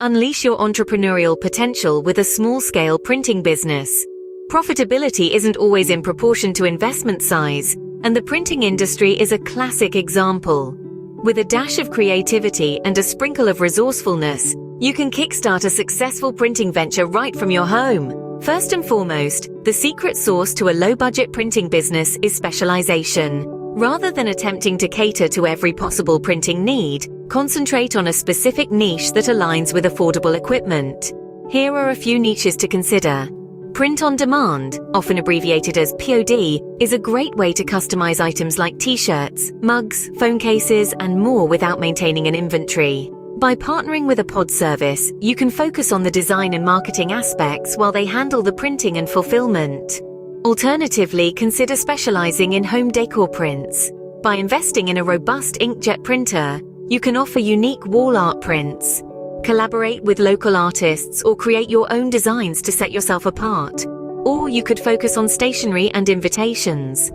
Unleash your entrepreneurial potential with a small-scale printing business. Profitability isn't always in proportion to investment size, and the printing industry is a classic example. With a dash of creativity and a sprinkle of resourcefulness, you can kickstart a successful printing venture right from your home. First and foremost, the secret sauce to a low-budget printing business is specialization. Rather than attempting to cater to every possible printing need, concentrate on a specific niche that aligns with affordable equipment. Here are a few niches to consider. Print on demand, often abbreviated as POD, is a great way to customize items like t-shirts, mugs, phone cases, and more without maintaining an inventory. By partnering with a pod service, you can focus on the design and marketing aspects while they handle the printing and fulfillment. Alternatively, consider specializing in home decor prints. By investing in a robust inkjet printer, you can offer unique wall art prints. Collaborate with local artists or create your own designs to set yourself apart. Or you could focus on stationery and invitations.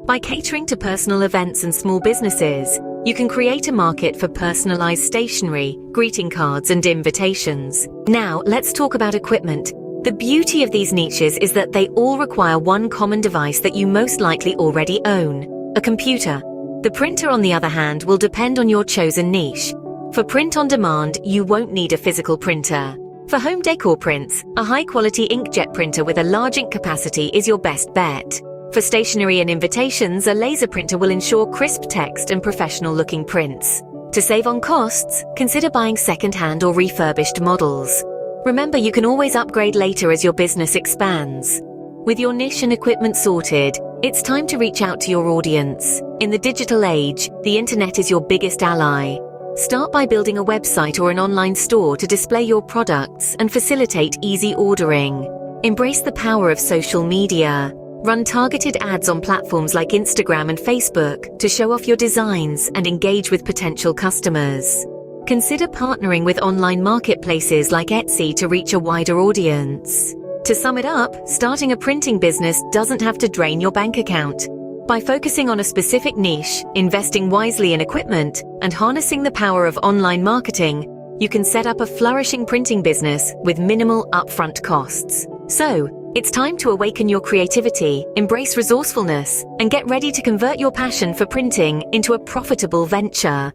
By catering to personal events and small businesses, you can create a market for personalized stationery, greeting cards, and invitations. Now, let's talk about equipment. The beauty of these niches is that they all require one common device that you most likely already own: a computer. The printer, on the other hand, will depend on your chosen niche. For print on demand, you won't need a physical printer. For home decor prints, a high-quality inkjet printer with a large ink capacity is your best bet. For stationery and invitations, a laser printer will ensure crisp text and professional-looking prints. To save on costs, consider buying second-hand or refurbished models. Remember, you can always upgrade later as your business expands. With your niche and equipment sorted, it's time to reach out to your audience. In the digital age, the internet is your biggest ally. Start by building a website or an online store to display your products and facilitate easy ordering. Embrace the power of social media. Run targeted ads on platforms like Instagram and Facebook to show off your designs and engage with potential customers. Consider partnering with online marketplaces like Etsy to reach a wider audience. To sum it up, starting a printing business doesn't have to drain your bank account. By focusing on a specific niche, investing wisely in equipment, and harnessing the power of online marketing, you can set up a flourishing printing business with minimal upfront costs. So, it's time to awaken your creativity, embrace resourcefulness, and get ready to convert your passion for printing into a profitable venture.